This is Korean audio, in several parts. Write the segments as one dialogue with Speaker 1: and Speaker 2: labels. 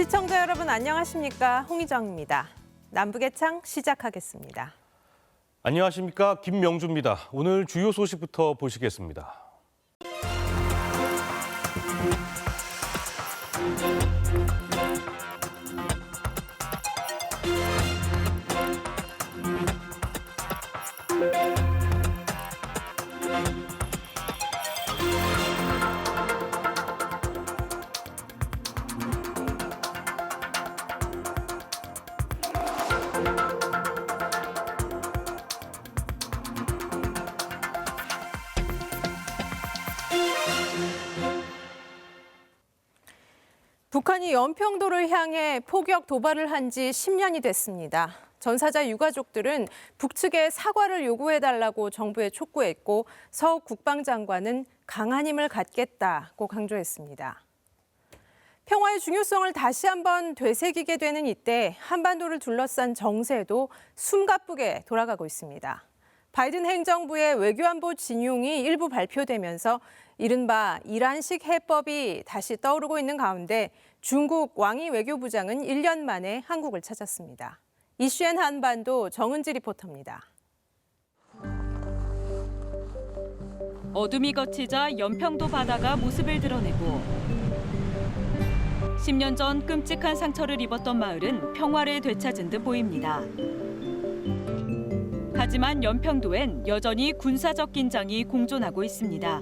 Speaker 1: 시청자 여러분 안녕하십니까? 홍희정입니다. 남북의 창 시작하겠습니다.
Speaker 2: 안녕하십니까? 김명주입니다. 오늘 주요 소식부터 보시겠습니다.
Speaker 1: 북한이 연평도를 향해 포격 도발을 한 지 10년이 됐습니다. 전사자 유가족들은 북측에 사과를 요구해달라고 정부에 촉구했고 서욱 국방장관은 강한 힘을 갖겠다고 강조했습니다. 평화의 중요성을 다시 한번 되새기게 되는 이때 한반도를 둘러싼 정세도 숨가쁘게 돌아가고 있습니다. 바이든 행정부의 외교안보 진용이 일부 발표되면서 이른바 이란식 해법이 다시 떠오르고 있는 가운데 중국 왕이 외교부장은 1년 만에 한국을 찾았습니다. 이슈엔 한반도 정은지 리포터입니다.
Speaker 3: 어둠이 걷히자 연평도 바다가 모습을 드러내고 10년 전 끔찍한 상처를 입었던 마을은 평화를 되찾은 듯 보입니다. 하지만 연평도엔 여전히 군사적 긴장이 공존하고 있습니다.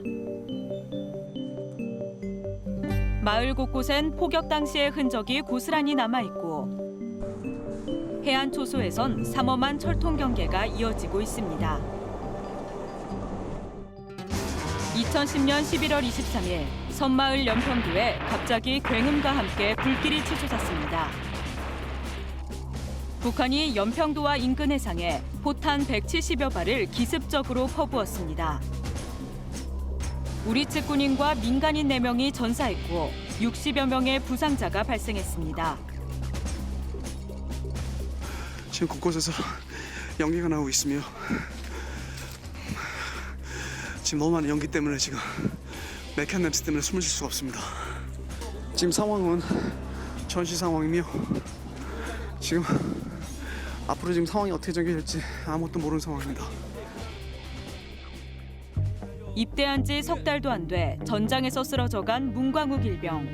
Speaker 3: 마을 곳곳엔 포격 당시의 흔적이 고스란히 남아있고 해안 초소에선 삼엄한 철통 경계가 이어지고 있습니다. 2010년 11월 23일 섬마을 연평도에 갑자기 굉음과 함께 불길이 치솟았습니다. 북한이 연평도와 인근 해상에 포탄 170여 발을 기습적으로 퍼부었습니다. 우리 측 군인과 민간인 4명이 전사했고 60여 명의 부상자가 발생했습니다.
Speaker 4: 지금 곳곳에서 연기가 나오고 있으며 지금 너무 많은 연기 때문에 지금 맥한 냄새 때문에 숨을 쉴 수가 없습니다. 지금 상황은 전시 상황이며 지금 앞으로 지금 상황이 어떻게 전개될지 아무것도 모르는 상황입니다.
Speaker 3: 입대한 지 석 달도 안 돼 전장에서 쓰러져간 문광욱 일병.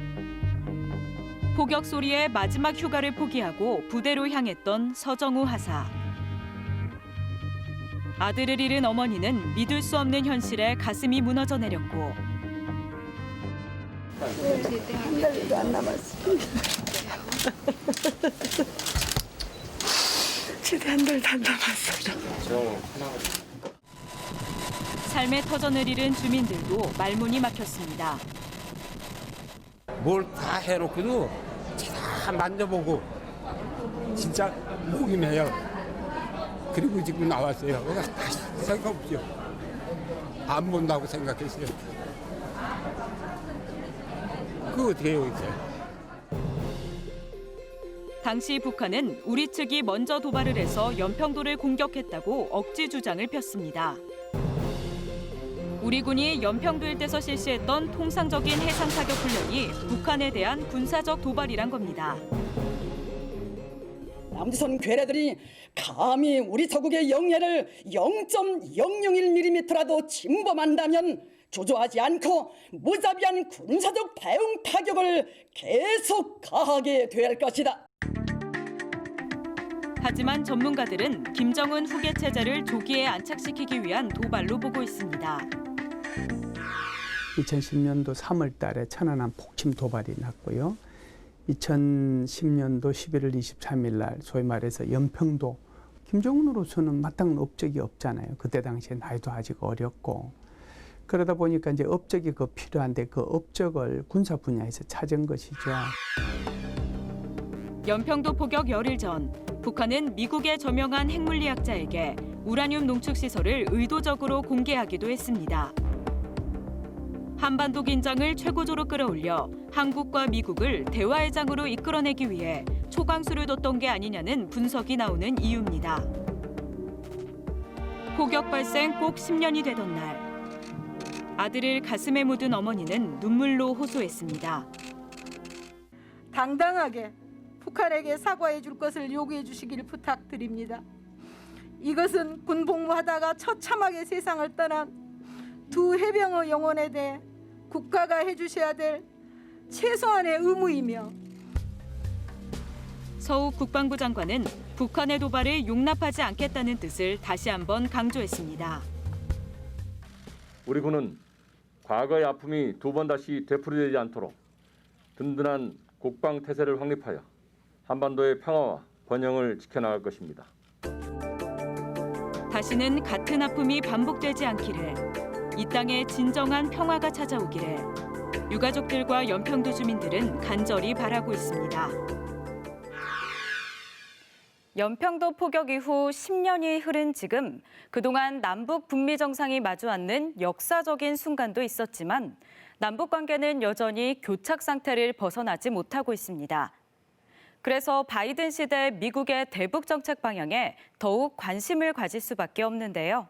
Speaker 3: 포격 소리에 마지막 휴가를 포기하고 부대로 향했던 서정우 하사. 아들을 잃은 어머니는 믿을 수 없는 현실에 가슴이 무너져 내렸고
Speaker 5: 한 달도 안 남았어. 제대 한 달도 안 남았어.
Speaker 3: 삶의 터전을 잃은 주민들도 말문이 막혔습니다.
Speaker 6: 뭘 다 해놓고도 다 만져보고 진짜 목이 메요. 그리고 지금 나왔어요. 다시 생각 없죠. 안 본다고 생각했어요. 그거 어떻게 해요, 이제?
Speaker 3: 당시 북한은 우리 측이 먼저 도발을 해서 연평도를 공격했다고 억지 주장을 폈습니다. 우리 군이 연평도 일대에서 실시했던 통상적인 해상 사격 훈련이 북한에 대한 군사적 도발이란 겁니다.
Speaker 7: 남조선 괴뢰들이 감히 우리 저국의 영해를 0.001mm라도 침범한다면 주저하지 않고 무자비한 군사적 대응 타격을 계속 가하게 될 것이다.
Speaker 3: 하지만 전문가들은 김정은 후계 체제를 조기에 안착시키기 위한 도발로 보고 있습니다.
Speaker 8: 2010년도 3월 달에 천안함 폭침 도발이 났고요. 2010년도 11월 23일 날 소위 말해서 연평도, 김정은으로서는 마땅한 업적이 없잖아요. 그때 당시에 나이도 아직 어렸고. 그러다 보니까 이제 업적이 필요한데 그 업적을 군사 분야에서 찾은 것이죠.
Speaker 3: 연평도 포격 열흘 전 북한은 미국의 저명한 핵물리학자에게 우라늄 농축 시설을 의도적으로 공개하기도 했습니다. 한반도 긴장을 최고조로 끌어올려 한국과 미국을 대화의 장으로 이끌어내기 위해 초강수를 뒀던 게 아니냐는 분석이 나오는 이유입니다. 포격 발생 꼭 10년이 되던 날, 아들을 가슴에 묻은 어머니는 눈물로 호소했습니다.
Speaker 5: 당당하게 북한에게 사과해 줄 것을 요구해 주시길 부탁드립니다. 이것은 군 복무하다가 처참하게 세상을 떠난 두 해병의 영혼에 대해 국가가 해주셔야 될 최소한의 의무이며
Speaker 3: 서욱 국방부 장관은 북한의 도발을 용납하지 않겠다는 뜻을 다시 한번 강조했습니다.
Speaker 9: 우리 군은 과거의 아픔이 두 번 다시 되풀이되지 않도록 든든한 국방 태세를 확립하여 한반도의 평화와 번영을 지켜나갈 것입니다.
Speaker 3: 다시는 같은 아픔이 반복되지 않기를, 이 땅에 진정한 평화가 찾아오기를 유가족들과 연평도 주민들은 간절히 바라고 있습니다. 연평도 포격 이후 10년이 흐른 지금 그동안 남북 북미 정상이 마주 앉는 역사적인 순간도 있었지만 남북 관계는 여전히 교착 상태를 벗어나지 못하고 있습니다. 그래서 바이든 시대 미국의 대북 정책 방향에 더욱 관심을 가질 수밖에 없는데요.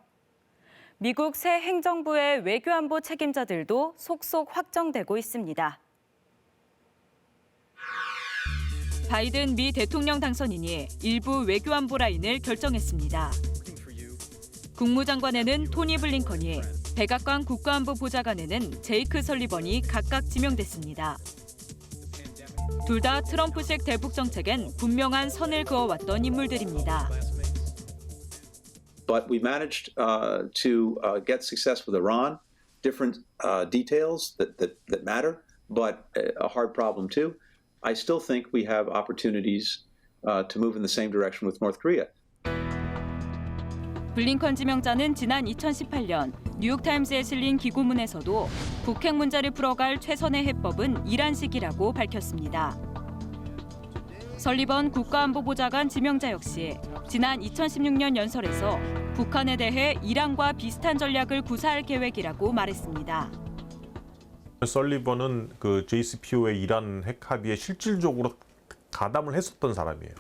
Speaker 3: 미국 새 행정부의 외교안보 책임자들도 속속 확정되고 있습니다. 바이든 미 대통령 당선인이 일부 외교안보 라인을 결정했습니다. 국무장관에는 토니 블링컨이, 백악관 국가안보 보좌관에는 제이크 설리번이 각각 지명됐습니다. 둘 다 트럼프식 대북 정책엔 분명한 선을 그어왔던 인물들입니다.
Speaker 10: But we managed to get success with Iran. Different details that matter, but a hard problem too. I still think we have opportunities to move in the same direction with North Korea.
Speaker 3: 블링컨 지명자는 지난 2018년 뉴욕타임스에 실린 기고문에서도 북핵 문제를 풀어갈 최선의 해법은 이란식이라고 밝혔습니다. 설리번 국가안보보좌관 지명자 역시 지난 2016년 연설에서 북한에 대해 이란과 비슷한 전략을 구사할 계획이라고 말했습니다.
Speaker 11: 설리번은 그 JCPOA 이란 핵 합의에 실질적으로 가담을 했었던 사람이에요.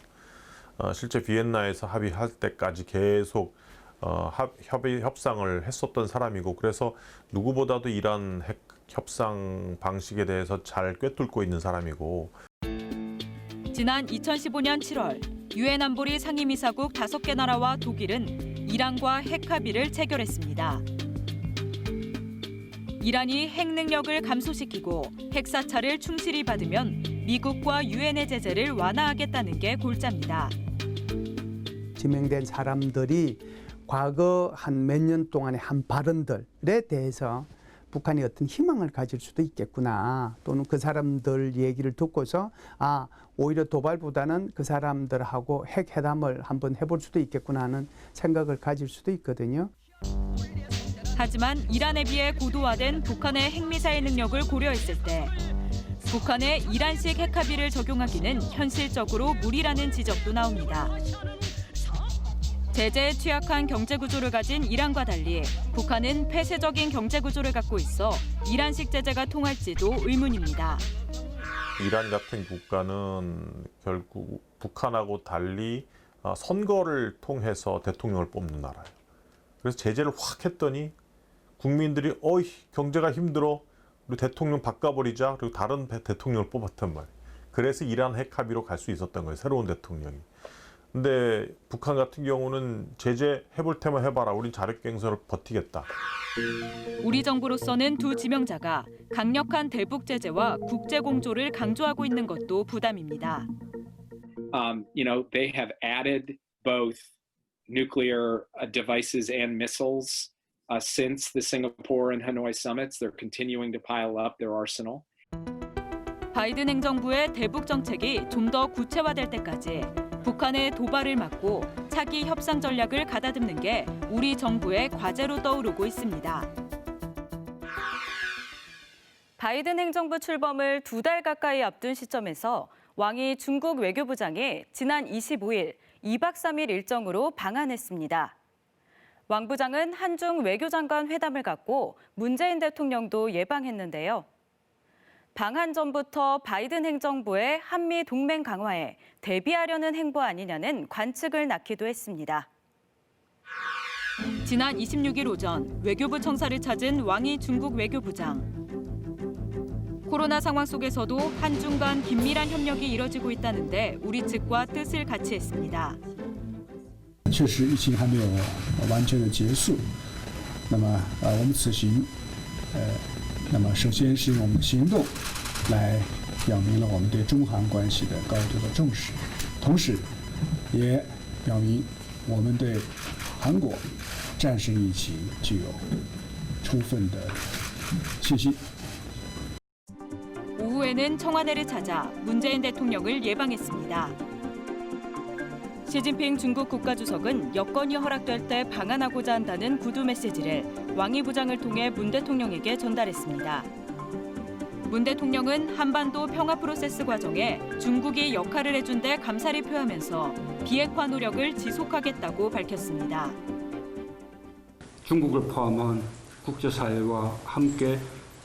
Speaker 11: 실제 비엔나에서 합의할 때까지 계속 협상을 했었던 사람이고, 그래서 누구보다도 이란 핵 협상 방식에 대해서 잘 꿰뚫고 있는 사람이고.
Speaker 3: 지난 2015년 7월 유엔 안보리 상임이사국 5개 나라와 독일은 이란과 핵 합의를 체결했습니다. 이란이 핵 능력을 감소시키고 핵 사찰을 충실히 받으면 미국과 유엔의 제재를 완화하겠다는 게 골자입니다.
Speaker 8: 지명된 사람들이 과거 한 몇 년 동안의 한 발언들에 대해서 북한이 어떤 희망을 가질 수도 있겠구나, 또는 그 사람들 얘기를 듣고서 오히려 도발보다는 그 사람들하고 핵회담을 한번 해볼 수도 있겠구나 하는 생각을 가질 수도 있거든요.
Speaker 3: 하지만 이란에 비해 고도화된 북한의 핵미사일 능력을 고려했을 때 북한의 이란식 핵 합의를 적용하기는 현실적으로 무리라는 지적도 나옵니다. 제재에 취약한 경제 구조를 가진 이란과 달리 북한은 폐쇄적인 경제 구조를 갖고 있어 이란식 제재가 통할지도 의문입니다.
Speaker 11: 이란 같은 국가는 결국 북한하고 달리 선거를 통해서 대통령을 뽑는 나라예요. 그래서 제재를 확 했더니 국민들이 경제가 힘들어, 우리 대통령 바꿔버리자, 그리고 다른 대통령을 뽑았단 말이에요. 그래서 이란 핵 합의로 갈 수 있었던 거예요, 새로운 대통령이. 근데 북한 같은 경우는 제재 해볼 테면 해봐라, 우린 자력갱생으로 버티겠다.
Speaker 3: 우리 정부로서는 두 지명자가 강력한 대북 제재와 국제 공조를 강조하고 있는 것도 부담입니다.
Speaker 12: They have added both nuclear devices and missiles since the Singapore and Hanoi summits. They're continuing to pile up their arsenal.
Speaker 3: 바이든 행정부의 대북 정책이 좀 더 구체화될 때까지 북한의 도발을 막고 차기 협상 전략을 가다듬는 게 우리 정부의 과제로 떠오르고 있습니다. 바이든 행정부 출범을 2달 가까이 앞둔 시점에서 왕이 중국 외교부장이 지난 25일 2박 3일 일정으로 방한했습니다. 왕 부장은 한중 외교장관 회담을 갖고 문재인 대통령도 예방했는데요. 방한 전부터 바이든 행정부의 한미 동맹 강화에 대비하려는 행보 아니냐는 관측을 낳기도 했습니다. 지난 26일 오전 외교부 청사를 찾은 왕이 중국 외교부장. 코로나 상황 속에서도 한중 간 긴밀한 협력이 이뤄지고 있다는데 우리 측과 뜻을 같이 했습니다.
Speaker 13: 确实疫情还没有完全的结束，那么我们此行，那么首先是用我们的行动来表明了我们对中韩关系的高度的重视，同时也表明我们对韩国战胜疫情具有充分的信心。
Speaker 3: 오후에는 청와대를 찾아 문재인 대통령을 예방했습니다. 시진핑 중국 국가주석은 여건이 허락될 때 방한하고자 한다는 구두 메시지를 왕이 부장을 통해 문 대통령에게 전달했습니다. 문 대통령은 한반도 평화 프로세스 과정에 중국이 역할을 해준 데 감사를 표하면서 비핵화 노력을 지속하겠다고 밝혔습니다.
Speaker 6: 중국을 포함한 국제사회와 함께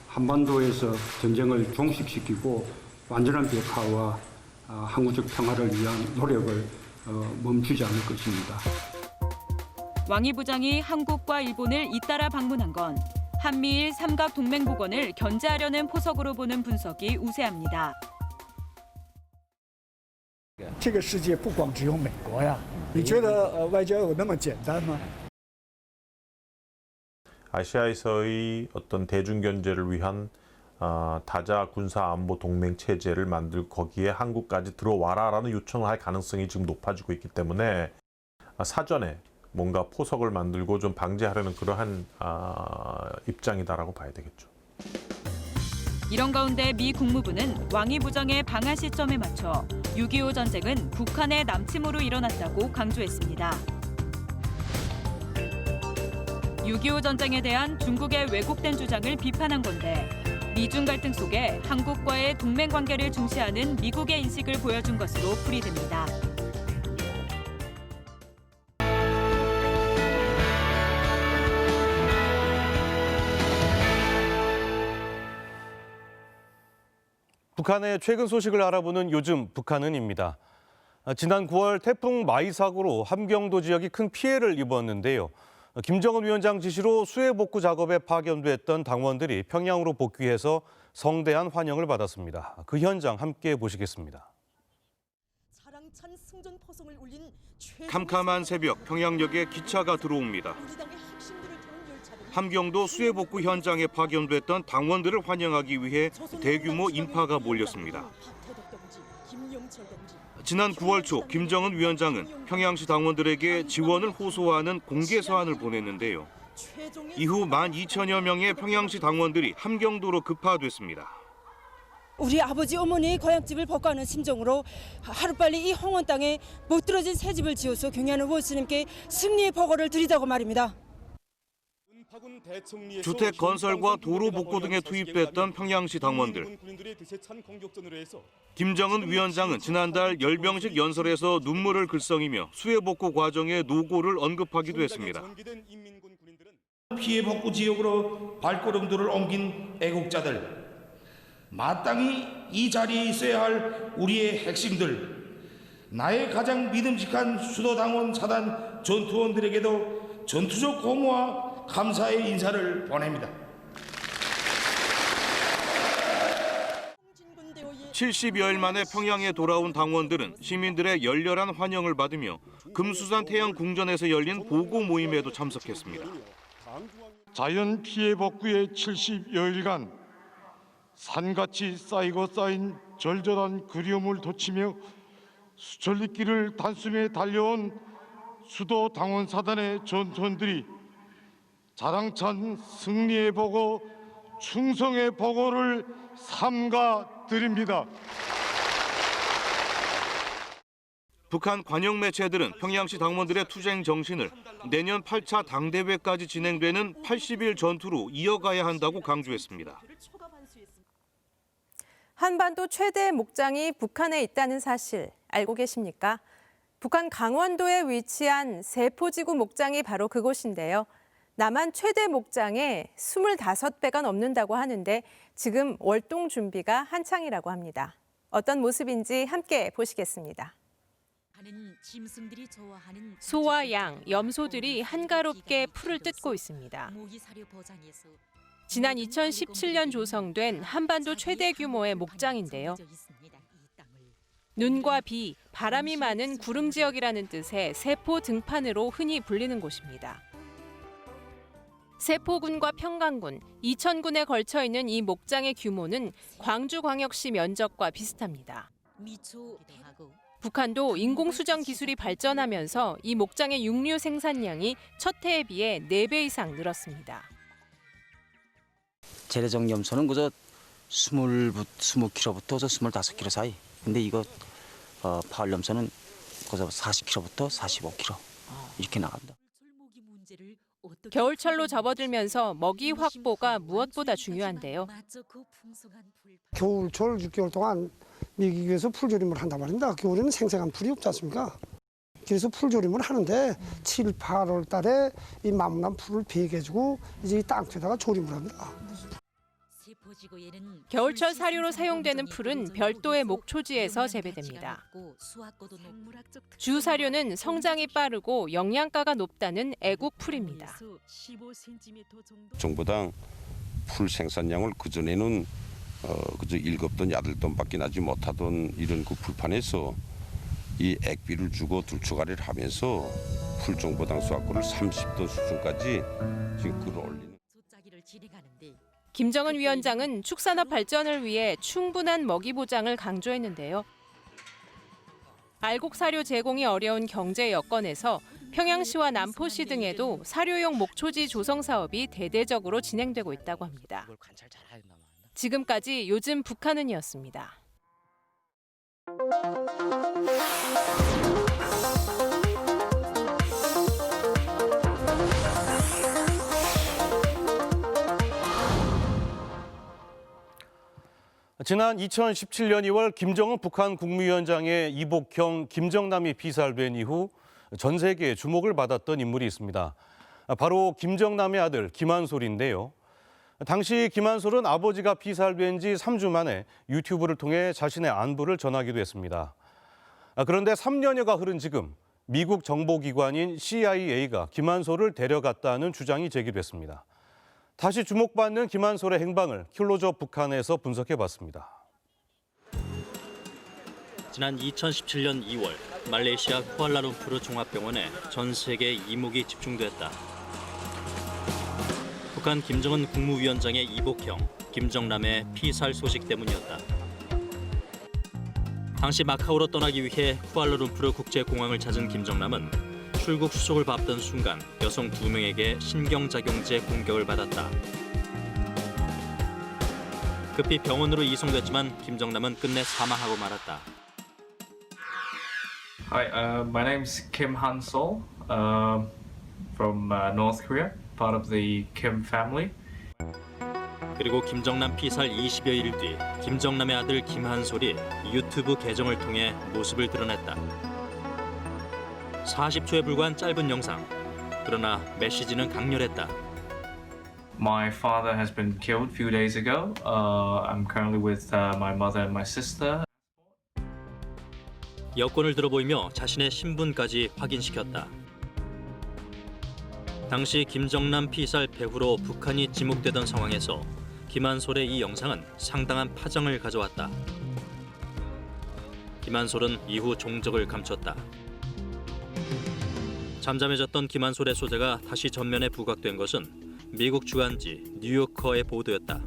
Speaker 6: 한반도에서 전쟁을 종식시키고 완전한 비핵화와 항구적 평화를 위한 노력을 멈추지 않을 것입니다.
Speaker 3: 왕이 부장이 한국과 일본을 잇따라 방문한 건 한미일 삼각 동맹 복원을 견제하려는 포석으로 보는 분석이 우세합니다.
Speaker 13: 这个世界不光只有美国呀，你觉得外交有那么简单吗？
Speaker 11: 아시아에서의 어떤 대중 견제를 위한 다자 군사 안보 동맹 체제를 만들고 거기에 한국까지 들어와라라는 요청을 할 가능성이 지금 높아지고 있기 때문에 사전에 뭔가 포석을 만들고 좀 방지하려는 그러한 입장이다라고 봐야 되겠죠.
Speaker 3: 이런 가운데 미 국무부는 왕이 부장의 방한 시점에 맞춰 6.25 전쟁은 북한의 남침으로 일어났다고 강조했습니다. 6.25 전쟁에 대한 중국의 왜곡된 주장을 비판한 건데 미중 갈등 속에 한국과의 동맹 관계를 중시하는 미국의 인식을 보여준 것으로 풀이됩니다.
Speaker 2: 북한의 최근 소식을 알아보는 요즘 북한은입니다. 지난 9월 태풍 마이 사고로 함경도 지역이 큰 피해를 입었는데요. 김정은 위원장 지시로 수해 복구 작업에 파견됐던 당원들이 평양으로 복귀해서 성대한 환영을 받았습니다. 그 현장 함께 보시겠습니다. 캄캄한 새벽 평양역에 기차가 들어옵니다. 함경도 수해 복구 현장에 파견됐던 당원들을 환영하기 위해 대규모 인파가 몰렸습니다. 지난 9월 초 김정은 위원장은 평양시 당원들에게 지원을 호소하는 공개 서한을 보냈는데요. 이후 12,000여 명의 평양시 당원들이 함경도로 급파됐습니다.
Speaker 14: 우리 아버지 어머니의 고향집을 복구하는 심정으로 하루빨리 이 홍원 땅에 못 들어진 새 집을 지어서 경의하는 원수님께 승리의 보고를 드리자고 말입니다.
Speaker 2: 주택 건설과 도로 복구 등에 투입됐던 평양시 당원들. 김정은 위원장은 지난달 열병식 연설에서 눈물을 글썽이며 수해 복구 과정의 노고를 언급하기도 했습니다.
Speaker 15: 피해 복구 지역으로 발걸음들을 옮긴 애국자들, 마땅히 이 자리에 있어야 할 우리의 핵심들, 나의 가장 믿음직한 수도당원 사단 전투원들에게도 전투적 고마와 감사의 인사를 보냅니다.
Speaker 2: 70여일 만에 평양에 돌아온 당원들은 시민들의 열렬한 환영을 받으며 금수산 태양 궁전에서 열린 보고 모임에도 참석했습니다.
Speaker 16: 자연 피해 복구의 70여일간 산같이 쌓이고 쌓인 절절한 그리움을 돋치며 수천리길을 단숨에 달려온 수도 당원 사단의 전투원들이 자랑찬 승리의 보고, 충성의 보고를 삼가 드립니다.
Speaker 2: 북한 관영 매체들은 평양시 당원들의 투쟁 정신을 내년 8차 당대회까지 진행되는 80일 전투로 이어가야 한다고 강조했습니다.
Speaker 1: 한반도 최대의 목장이 북한에 있다는 사실 알고 계십니까? 북한 강원도에 위치한 세포지구 목장이 바로 그곳인데요. 남한 최대 목장에 25배가 넘는다고 하는데 지금 월동 준비가 한창이라고 합니다. 어떤 모습인지 함께 보시겠습니다.
Speaker 17: 소와 양, 염소들이 한가롭게 풀을 뜯고 있습니다.
Speaker 1: 지난 2017년 조성된 한반도 최대 규모의 목장인데요. 눈과 비, 바람이 많은 구름 지역이라는 뜻의 세포 등판으로 흔히 불리는 곳입니다. 세포군과 평강군, 이천군에 걸쳐 있는 이 목장의 규모는 광주광역시 면적과 비슷합니다. 북한도 인공수정 기술이 발전하면서 이 목장의 육류 생산량이 첫 해에 비해 4배 이상 늘었습니다.
Speaker 17: 재래적 염소는 그저 20kg부터 25kg 사이. 근데 이거 파울 염소는 그저 40kg부터 45kg 이렇게 나갑니다.
Speaker 1: 겨울철로 접어들면서 먹이 확보가 무엇보다 중요한데요.
Speaker 18: 겨울철 6개월 동안 먹이기 위해서 풀조림을 한단 말입니다. 겨울에는 생생한 풀이 없지 않습니까? 그래서 풀조림을 하는데 7, 8월 달에 이 마무난 풀을 베개주고 이제 이 땅에다가 조림을 합니다.
Speaker 1: 겨울철 사료로 사용되는 풀은 별도의 목초지에서 재배됩니다. 주 사료는 성장이 빠르고 영양가가 높다는 애국풀입니다.
Speaker 19: 정보당 풀 생산량을 그전에는 그저 7돈, 8돈밖에 나지 못하던 이런 그 풀판에서 이 액비를 주고 둘초가리를 하면서 풀정보당 수확고를 30돈 수준까지 지금 끌어올리는.
Speaker 1: 김정은 위원장은 축산업 발전을 위해 충분한 먹이 보장을 강조했는데요. 알곡 사료 제공이 어려운 경제 여건에서 평양시와 남포시 등에도 사료용 목초지 조성 사업이 대대적으로 진행되고 있다고 합니다. 지금까지 요즘 북한은이었습니다.
Speaker 2: 지난 2017년 2월 김정은 북한 국무위원장의 이복형 김정남이 피살된 이후 전 세계의 주목을 받았던 인물이 있습니다. 바로 김정남의 아들 김한솔인데요. 당시 김한솔은 아버지가 피살된 지 3주 만에 유튜브를 통해 자신의 안부를 전하기도 했습니다. 그런데 3년여가 흐른 지금 미국 정보기관인 CIA가 김한솔을 데려갔다는 주장이 제기됐습니다. 다시 주목받는 김한솔의 행방을 클로즈업 북한에서 분석해봤습니다.
Speaker 20: 지난 2017년 2월 말레이시아 쿠알라룸푸르 종합병원에 전 세계의 이목이 집중됐다. 북한 김정은 국무위원장의 이복형 김정남의 피살 소식 때문이었다. 당시 마카오로 떠나기 위해 쿠알라룸푸르 국제공항을 찾은 김정남은 출국 수속을 밟던 순간 여성 2명에게 신경작용제 공격을 받았다. 급히 병원으로 이송됐지만 김정남은 끝내 사망하고 말았다.
Speaker 21: Hi, my name is Kim Han-sol from North Korea, part of the Kim family.
Speaker 20: 그리고 김정남 피살 20여일 뒤 김정남의 아들 김한솔이 유튜브 계정을 통해 모습을 드러냈다. 40초에 불과한 짧은 영상. 그러나 메시지는 강렬했다.
Speaker 21: My father has been killed a few days ago. I'm currently with my mother and my sister.
Speaker 20: 여권을 들어보이며 자신의 신분까지 확인시켰다. 당시 김정남 피살 배후로 북한이 지목되던 상황에서 김한솔의 이 영상은 상당한 파장을 가져왔다. 김한솔은 이후 종적을 감췄다. 잠잠해졌던 김한솔의 소재가 다시 전면에 부각된 것은 미국 주간지 뉴요커의 보도였다.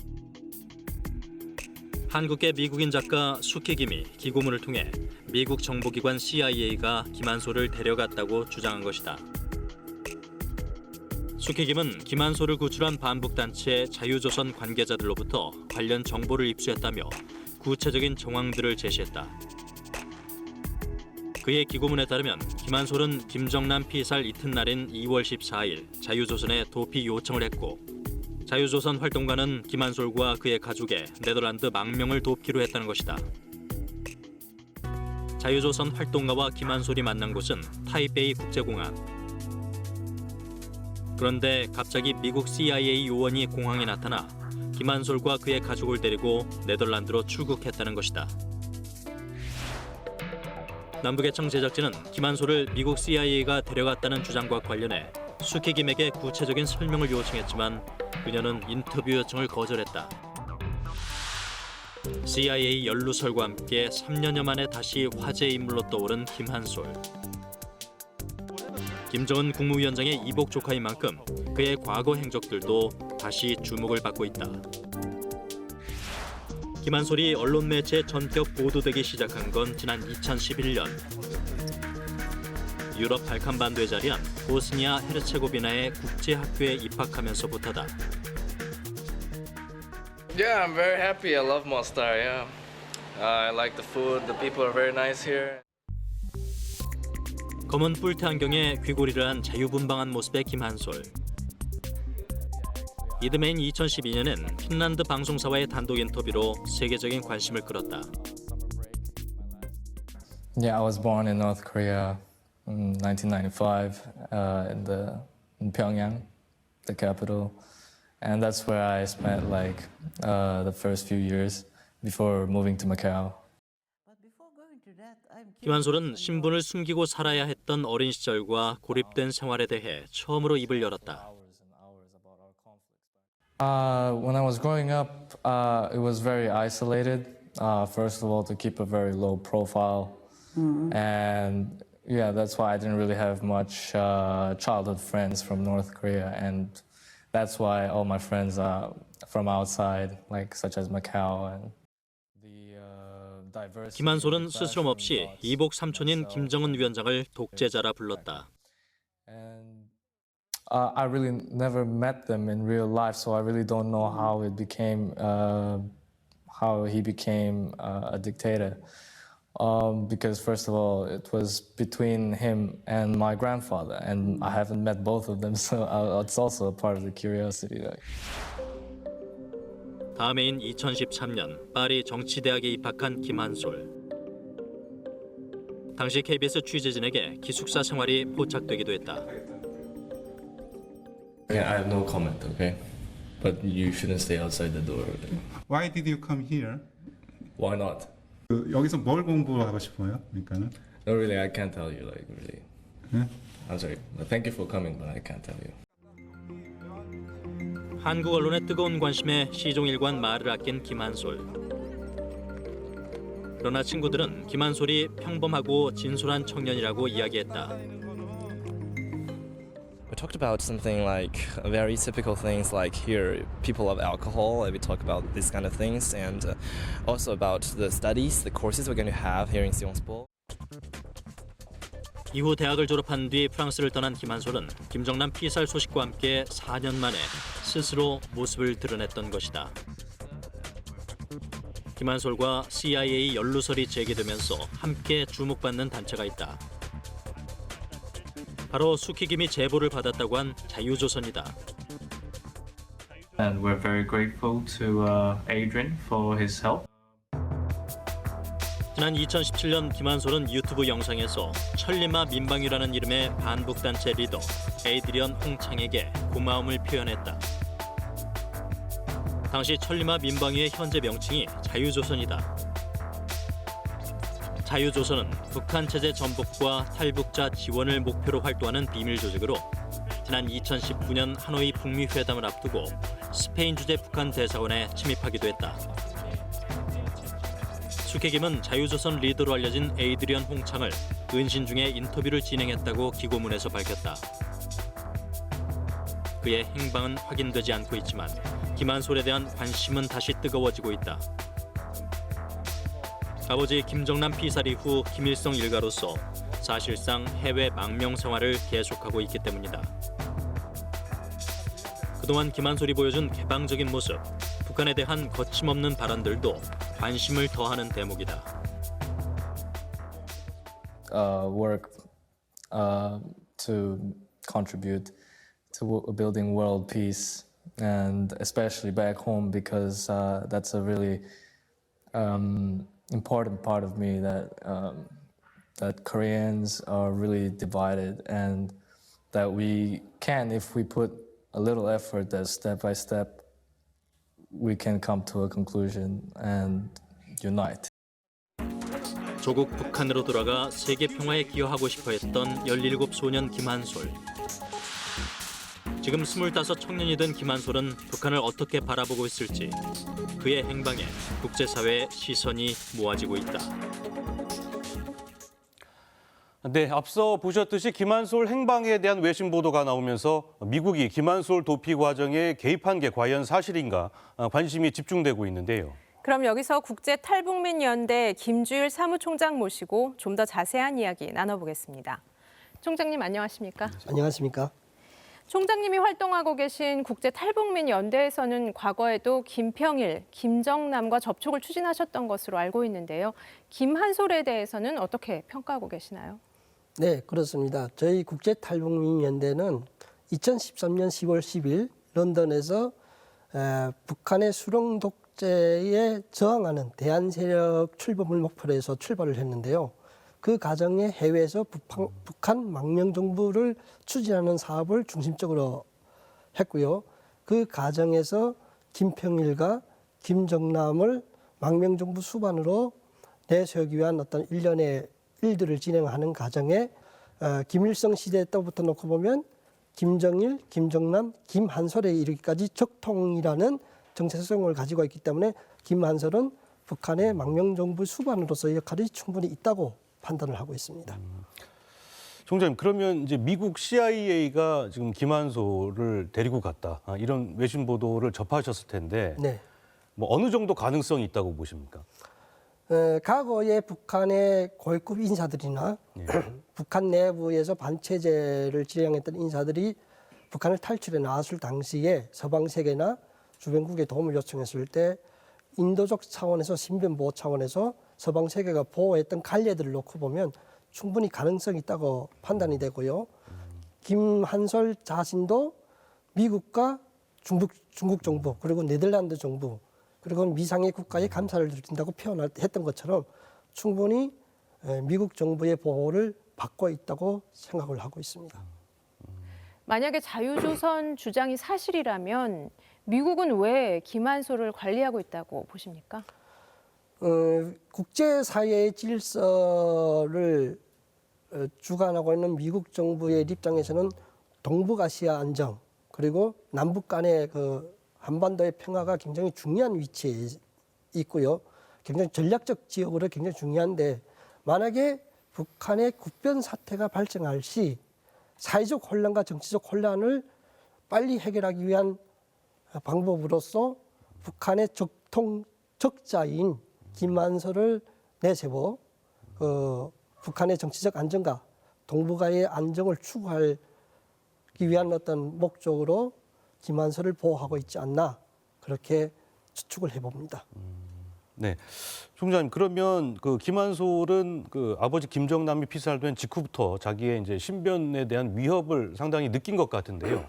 Speaker 20: 한국계 미국인 작가 수키김이 기고문을 통해 미국 정보기관 CIA가 김한솔을 데려갔다고 주장한 것이다. 수키김은 김한솔을 구출한 반북단체 자유조선 관계자들로부터 관련 정보를 입수했다며 구체적인 정황들을 제시했다. 그의 기고문에 따르면 김한솔은 김정남 피살 이튿날인 2월 14일 자유조선에 도피 요청을 했고 자유조선 활동가는 김한솔과 그의 가족의 네덜란드 망명을 돕기로 했다는 것이다. 자유조선 활동가와 김한솔이 만난 곳은 타이베이 국제공항. 그런데 갑자기 미국 CIA 요원이 공항에 나타나 김한솔과 그의 가족을 데리고 네덜란드로 출국했다는 것이다. 남북의청 제작진은 김한솔을 미국 CIA가 데려갔다는 주장과 관련해 수키김에게 구체적인 설명을 요청했지만 그녀는 인터뷰 요청을 거절했다. CIA 연루설과 함께 3년여 만에 다시 화제 인물로 떠오른 김한솔. 김정은 국무위원장의 이복 조카인 만큼 그의 과거 행적들도 다시 주목을 받고 있다. 김한솔이 언론 매체에 전격 보도되기 시작한 건 지난 2011년. 유럽 발칸반도에 자리한 보스니아 헤르체고비나의 국제학교에 입학하면서부터다.
Speaker 4: Yeah, I'm very happy. I love Mostar. Yeah, I like the food. The people are very nice here.
Speaker 20: 검은 뿔테 안경에 귀고리를 한 자유분방한 모습의 김한솔. 이듬해인 2012년엔 핀란드 방송사와의 단독 인터뷰로 세계적인 관심을 끌었다.
Speaker 22: Yeah, I was born in North Korea in 1995 in Pyongyang, the capital, and that's where I spent like the first few years before moving to Macau.
Speaker 20: 김한솔은 신분을 숨기고 살아야 했던 어린 시절과 고립된 생활에 대해 처음으로 입을 열었다.
Speaker 22: When I was growing up, it was very isolated. First of all, to keep a very low profile, and yeah, that's why I didn't really have much childhood friends from North Korea, and that's why all my friends are from outside, like such as Macau and.
Speaker 20: 김한솔은 스스럼 없이 이복 삼촌인 김정은 위원장을 독재자라 불렀다.
Speaker 22: I really never met them in real life, so I really don't know how he became a dictator. Because first of all, it was between him and my grandfather, and I haven't met both of them, so it's also a part of the curiosity.
Speaker 20: 다음 해인 2013년 파리 정치대학에 입학한 김한솔. 당시 KBS 취재진에게 기숙사 생활이 포착되기도 했다.
Speaker 22: Yeah, I have no comment, okay? But you shouldn't stay outside the door.
Speaker 23: Why did you come here?
Speaker 22: Why not?
Speaker 23: 여기서 뭘 공부하고 싶어요? 그러니까는.
Speaker 22: No, really, I can't tell you, like, really.
Speaker 23: 네?
Speaker 22: I'm sorry. Thank you for coming, but I can't tell you.
Speaker 20: 한국 언론의 뜨거운 관심에 시종일관 말을 아낀 김한솔. 그러나 친구들은 김한솔이 평범하고 진솔한 청년이라고 이야기했다.
Speaker 24: We talked about something like very typical things like here people love alcohol, and we talk about these kind of things, and also about the studies, the courses we're going to have here in Sciences Po.
Speaker 20: 이후 대학을 졸업한 뒤 프랑스를 떠난 김한솔은 김정남 피살 소식과 함께 4년 만에 스스로 모습을 드러냈던 것이다. 김한솔과 CIA 연루설이 제기되면서 함께 주목받는 단체가 있다. 바로 수키김이 제보를 받았다고 한 자유조선이다.
Speaker 21: And we're very grateful to Adrian for his help.
Speaker 20: 지난 2017년 김한솔은 유튜브 영상에서 천리마 민방위라는 이름의 반북단체 리더 에이드리언 홍창에게 고마움을 표현했다. 당시 천리마 민방위의 현재 명칭이 자유조선이다. 자유조선은 북한 체제 전복과 탈북자 지원을 목표로 활동하는 비밀 조직으로 지난 2019년 하노이 북미 회담을 앞두고 스페인 주재 북한 대사관에 침입하기도 했다. 수케김은 자유조선 리더로 알려진 에이드리언 홍창을 은신 중에 인터뷰를 진행했다고 기고문에서 밝혔다. 그의 행방은 확인되지 않고 있지만 김한솔에 대한 관심은 다시 뜨거워지고 있다. 아버지 김정남 피살 이후 김일성 일가로서 사실상 해외 망명 생활을 계속하고 있기 때문이다. 그동안 김한솔이 보여준 개방적인 모습, 북한에 대한 거침없는 발언들도 관심을 더하는 대목이다.
Speaker 22: Work to contribute to building world peace, and especially back home because that's a really important part of me that Koreans are really divided, and that we can, if we put a little effort, that step by step we can come to a conclusion and unite.
Speaker 20: 조국 북한으로 돌아가 세계 평화에 기여하고 싶어 했던 17 소년 김한솔. 지금 25 청년이 된 김한솔은 북한을 어떻게 바라보고 있을지 그의 행방에 국제사회의 시선이 모아지고 있다.
Speaker 2: 네, 앞서 보셨듯이 김한솔 행방에 대한 외신 보도가 나오면서 미국이 김한솔 도피 과정에 개입한 게 과연 사실인가 관심이 집중되고 있는데요.
Speaker 1: 그럼 여기서 국제탈북민연대 김주일 사무총장 모시고 좀 더 자세한 이야기 나눠보겠습니다. 총장님 안녕하십니까?
Speaker 5: 안녕하십니까?
Speaker 1: 총장님이 활동하고 계신 국제탈북민연대에서는 과거에도 김평일, 김정남과 접촉을 추진하셨던 것으로 알고 있는데요. 김한솔에 대해서는 어떻게 평가하고 계시나요?
Speaker 5: 네, 그렇습니다. 저희 국제탈북민연대는 2013년 10월 10일 런던에서 북한의 수령 독재에 저항하는 대한세력 출범을 목표로 해서 출발을 했는데요. 그 과정에 해외에서 북한 망명정부를 추진하는 사업을 중심적으로 했고요. 그 과정에서 김평일과 김정남을 망명정부 수반으로 내세우기 위한 어떤 일련의 일들을 진행하는 과정에 김일성 시대 때부터 놓고 보면 김정일, 김정남, 김한솔에 이르기까지 적통이라는 정체성을 가지고 있기 때문에 김한솔은 북한의 망명정부 수반으로서의 역할이 충분히 있다고 판단을 하고 있습니다.
Speaker 2: 총장님, 그러면 이제 미국 CIA가 지금 김한솔을 데리고 갔다 이런 외신 보도를 접하셨을 텐데,
Speaker 5: 네.
Speaker 2: 뭐 어느 정도 가능성이 있다고 보십니까?
Speaker 5: 과거에 북한의 고위급 인사들이나 북한 내부에서 반체제를 지향했던 인사들이 북한을 탈출해 나왔을 당시에 서방 세계나 주변국에 도움을 요청했을 때 인도적 차원에서 신변보호 차원에서 서방 세계가 보호했던 관례들을 놓고 보면 충분히 가능성이 있다고 판단이 되고요. 김한솔 자신도 미국과 중국 정부 그리고 네덜란드 정부 그리고 미상의 국가에 감사를 드린다고 표현했던 것처럼 충분히 미국 정부의 보호를 받고 있다고 생각을 하고 있습니다.
Speaker 1: 만약에 자유조선 주장이 사실이라면 미국은 왜 김한솔을 관리하고 있다고 보십니까?
Speaker 5: 국제사회의 질서를 주관하고 있는 미국 정부의 입장에서는 동북아시아 안정 그리고 남북 간의 그 한반도의 평화가 굉장히 중요한 위치에 있고요. 굉장히 전략적 지역으로 굉장히 중요한데 만약에 북한의 국변 사태가 발생할 시 사회적 혼란과 정치적 혼란을 빨리 해결하기 위한 방법으로서 북한의 적자인 김한솔을 내세워 북한의 정치적 안정과 동북아의 안정을 추구하기 위한 어떤 목적으로 김한솔을 보호하고 있지 않나 그렇게 추측을 해봅니다.
Speaker 2: 네, 총장님 그러면 그 김한솔은 그 아버지 김정남이 피살된 직후부터 자기의 이제 신변에 대한 위협을 상당히 느낀 것 같은데요.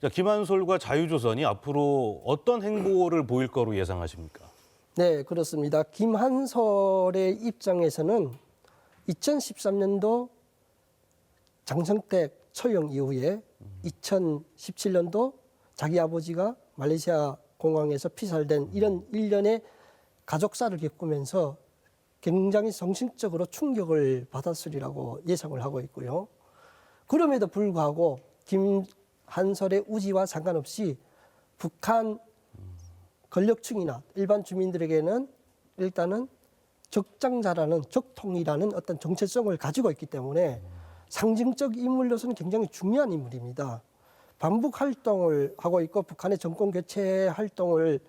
Speaker 2: 자, 김한솔과 자유조선이 앞으로 어떤 행보를 보일 거로 예상하십니까?
Speaker 5: 네, 그렇습니다. 김한솔의 입장에서는 2013년도 장성택 처형 이후에 2017년도 자기 아버지가 말레이시아 공항에서 피살된 이런 일련의 가족사를 겪으면서 굉장히 정신적으로 충격을 받았으리라고 예상을 하고 있고요. 그럼에도 불구하고 김한솔의 우지와 상관없이 북한 권력층이나 일반 주민들에게는 일단은 적장자라는 적통이라는 어떤 정체성을 가지고 있기 때문에 상징적 인물로서는 굉장히 중요한 인물입니다. 반북 활동을 하고 있고 북한의 정권 교체 활동을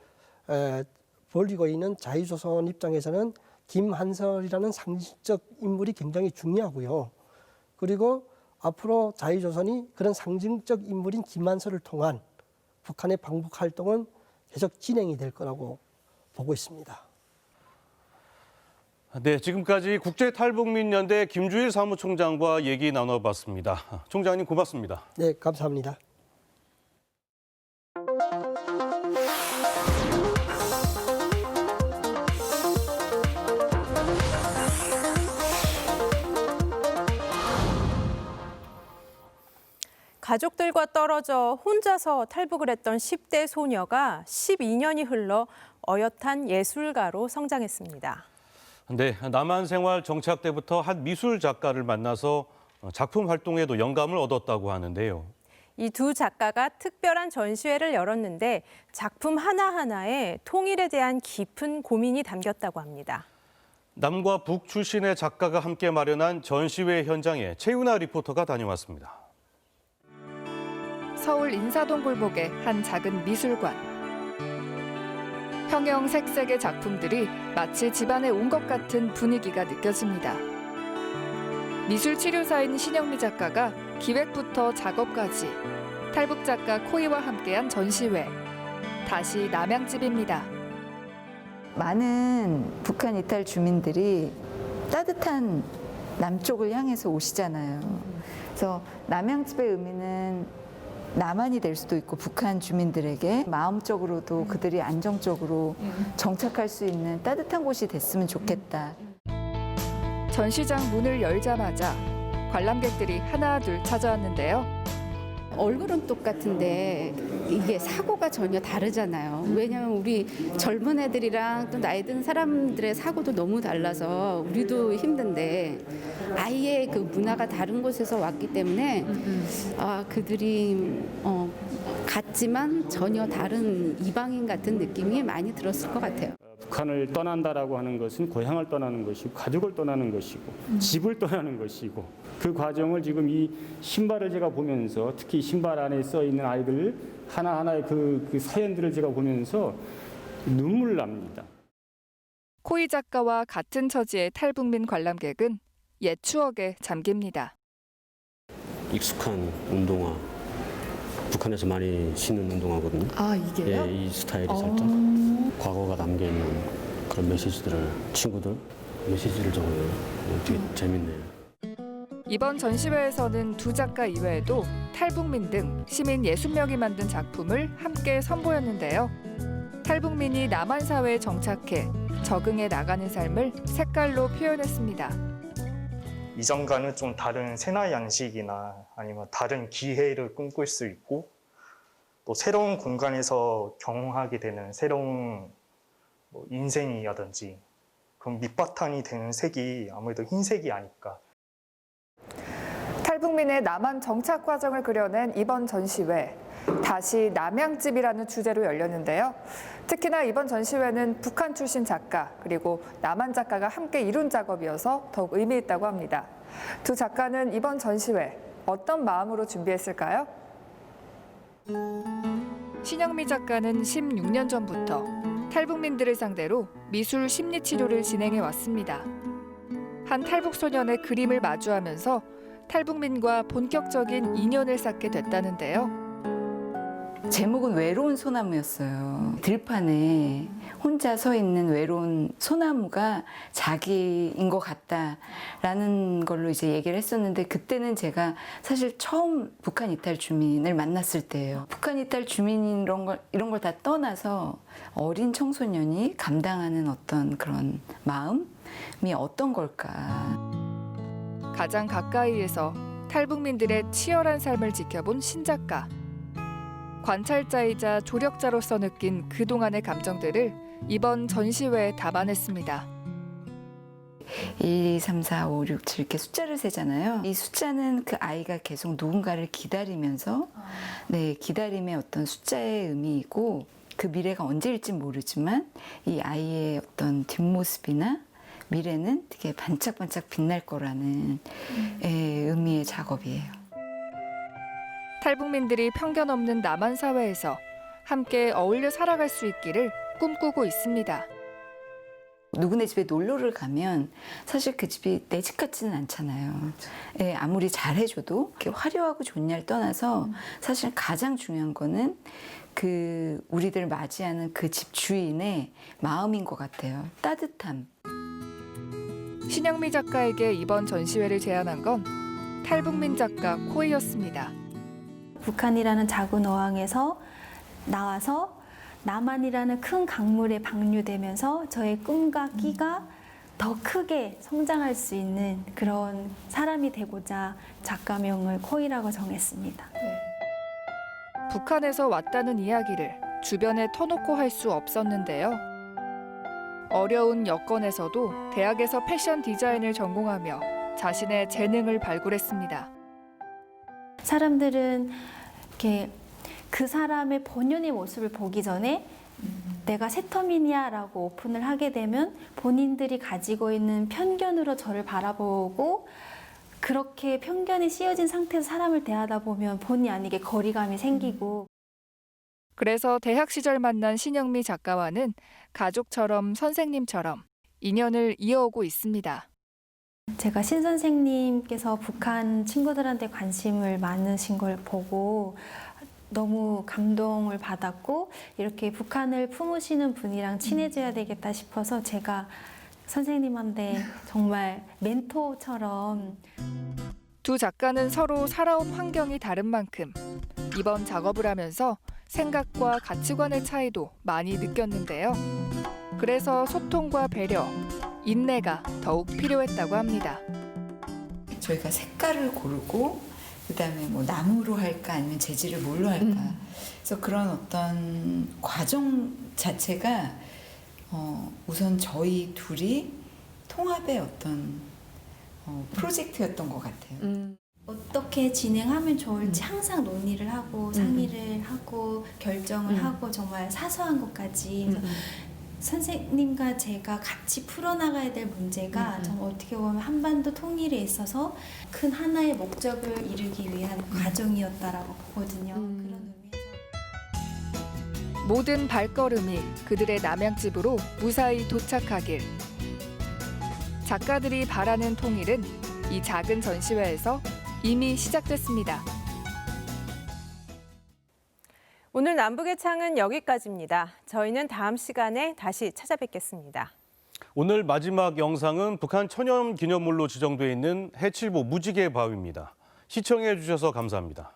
Speaker 5: 벌이고 있는 자유조선 입장에서는 김한솔이라는 상징적 인물이 굉장히 중요하고요. 그리고 앞으로 자유조선이 그런 상징적 인물인 김한솔을 통한 북한의 반북 활동은 계속 진행이 될 거라고 보고 있습니다.
Speaker 2: 네, 지금까지 국제탈북민연대 김주일 사무총장과 얘기 나눠봤습니다. 총장님 고맙습니다.
Speaker 5: 네, 감사합니다.
Speaker 1: 가족들과 떨어져 혼자서 탈북을 했던 10대 소녀가 12년이 흘러 어엿한 예술가로 성장했습니다.
Speaker 2: 네, 남한 생활 정착 때부터 한 미술 작가를 만나서 작품 활동에도 영감을 얻었다고 하는데요.
Speaker 1: 이 두 작가가 특별한 전시회를 열었는데 작품 하나하나에 통일에 대한 깊은 고민이 담겼다고 합니다.
Speaker 2: 남과 북 출신의 작가가 함께 마련한 전시회 현장에 최윤아 리포터가 다녀왔습니다.
Speaker 7: 서울 인사동 골목의 한 작은 미술관. 형형색색의 작품들이 마치 집안에 온 것 같은 분위기가 느껴집니다. 미술치료사인 신영미 작가가 기획부터 작업까지 탈북 작가 코이와 함께한 전시회. 다시 남양집입니다.
Speaker 8: 많은 북한 이탈 주민들이 따뜻한 남쪽을 향해서 오시잖아요. 그래서 남양집의 의미는 남한이 될 수도 있고 북한 주민들에게 마음적으로도 그들이 안정적으로 정착할 수 있는 따뜻한 곳이 됐으면 좋겠다.
Speaker 7: 전시장 문을 열자마자 관람객들이 하나둘 찾아왔는데요.
Speaker 9: 얼굴은 똑같은데 이게 사고가 전혀 다르잖아요. 왜냐하면 우리 젊은 애들이랑 또 나이 든 사람들의 사고도 너무 달라서 우리도 힘든데 아예 그 문화가 다른 곳에서 왔기 때문에 그들이 같지만 전혀 다른 이방인 같은 느낌이 많이 들었을 것 같아요.
Speaker 6: 북한을 떠난다라고 하는 것은 고향을 떠나는 것이고 가족을 떠나는 것이고 집을 떠나는 것이고 그 과정을 지금 이 신발을 제가 보면서 특히 신발 안에 써 있는 아이들 하나하나의 그 사연들을 제가 보면서 눈물 납니다.
Speaker 7: 코이 작가와 같은 처지의 탈북민 관람객은 옛 추억에 잠깁니다.
Speaker 10: 익숙한 운동화, 북한에서 많이 신는 운동화거든요.
Speaker 9: 아, 이게요?
Speaker 10: 예, 이 스타일이 살짝 과거가 담겨있는 그런 메시지들을 친구들 메시지를 적어요. 되게 재밌네요.
Speaker 7: 이번 전시회에서는 두 작가 이외에도 탈북민 등 시민 60명이 만든 작품을 함께 선보였는데요. 탈북민이 남한 사회에 정착해 적응해 나가는 삶을 색깔로 표현했습니다.
Speaker 25: 이전과는 좀 다른 생활 양식이나 아니면 다른 기회를 꿈꿀 수 있고 또 새로운 공간에서 경험하게 되는 새로운 인생이라든지 그럼 밑바탕이 되는 색이 아무래도 흰색이 아닐까.
Speaker 7: 탈북민의 남한 정착 과정을 그려낸 이번 전시회. 다시 남양집이라는 주제로 열렸는데요. 특히나 이번 전시회는 북한 출신 작가 그리고 남한 작가가 함께 이룬 작업이어서 더욱 의미 있다고 합니다. 두 작가는 이번 전시회 어떤 마음으로 준비했을까요? 신영미 작가는 16년 전부터 탈북민들을 상대로 미술 심리 치료를 진행해 왔습니다. 한 탈북 소년의 그림을 마주하면서 탈북민과 본격적인 인연을 쌓게 됐다는데요.
Speaker 8: 제목은 외로운 소나무였어요. 들판에 혼자 서 있는 외로운 소나무가 자기인 것 같다라는 걸로 이제 얘기를 했었는데 그때는 제가 사실 처음 북한 이탈 주민을 만났을 때예요. 북한 이탈 주민인 이런 걸 다 떠나서 어린 청소년이 감당하는 어떤 그런 마음이 어떤 걸까.
Speaker 7: 가장 가까이에서 탈북민들의 치열한 삶을 지켜본 신작가. 관찰자이자 조력자로서 느낀 그동안의 감정들을 이번 전시회에 담아냈습니다.
Speaker 8: 1, 2, 3, 4, 5, 6, 7 이렇게 숫자를 세잖아요. 이 숫자는 그 아이가 계속 누군가를 기다리면서 기다림의 어떤 숫자의 의미이고 그 미래가 언제일지 모르지만 이 아이의 어떤 뒷모습이나 미래는 되게 반짝반짝 빛날 거라는 의미의 작업이에요.
Speaker 7: 탈북민들이 편견 없는 남한 사회에서 함께 어울려 살아갈 수 있기를 꿈꾸고 있습니다.
Speaker 8: 누구네 집에 놀러를 가면 사실 그 집이 내 집 같지는 않잖아요. 아무리 잘해줘도 이렇게 화려하고 좋냐를 떠나서 사실 가장 중요한 거는 그 우리들 맞이하는 그 집 주인의 마음인 것 같아요. 따뜻함.
Speaker 7: 신영미 작가에게 이번 전시회를 제안한 건 탈북민 작가 코이였습니다.
Speaker 26: 북한이라는 작은 어항에서 나와서 남한이라는 큰 강물에 방류되면서 저의 꿈과 끼가 더 크게 성장할 수 있는 그런 사람이 되고자 작가명을 코이라고 정했습니다.
Speaker 7: 북한에서 왔다는 이야기를 주변에 터놓고 할 수 없었는데요. 어려운 여건에서도 대학에서 패션 디자인을 전공하며 자신의 재능을 발굴했습니다.
Speaker 26: 사람들은 이렇게 그 사람의 본연의 모습을 보기 전에 내가 새터민이야라고 오픈을 하게 되면 본인들이 가지고 있는 편견으로 저를 바라보고 그렇게 편견이 씌어진 상태에서 사람을 대하다 보면 본의 아니게 거리감이 생기고
Speaker 7: 그래서 대학 시절 만난 신영미 작가와는 가족처럼 선생님처럼 인연을 이어오고 있습니다.
Speaker 26: 제가 신 선생님께서 북한 친구들한테 관심을 많으신 걸 보고 너무 감동을 받았고 이렇게 북한을 품으시는 분이랑 친해져야 되겠다 싶어서 제가 선생님한테 정말 멘토처럼
Speaker 7: 두 작가는 서로 살아온 환경이 다른 만큼 이번 작업을 하면서 생각과 가치관의 차이도 많이 느꼈는데요. 그래서 소통과 배려, 인내가 더욱 필요했다고 합니다.
Speaker 8: 저희가 색깔을 고르고 그다음에 뭐 나무로 할까 아니면 재질을 뭘로 할까. 그래서 그런 어떤 과정 자체가 우선 저희 둘이 통합의 어떤 프로젝트였던 것 같아요.
Speaker 26: 어떻게 진행하면 좋을지 항상 논의를 하고 상의를 하고 결정을 하고 정말 사소한 것까지 그래서 선생님과 제가 같이 풀어나가야 될 문제가 정말 어떻게 보면 한반도 통일에 있어서 큰 하나의 목적을 이루기 위한 과정이었다라고 보거든요. 그런 의미에서
Speaker 7: 모든 발걸음이 그들의 남양집으로 무사히 도착하길. 작가들이 바라는 통일은 이 작은 전시회에서 이미 시작됐습니다.
Speaker 1: 오늘 남북의 창은 여기까지입니다. 저희는 다음 시간에 다시 찾아뵙겠습니다.
Speaker 2: 오늘 마지막 영상은 북한 천연기념물로 지정돼 있는 해칠보 무지개 바위입니다. 시청해 주셔서 감사합니다.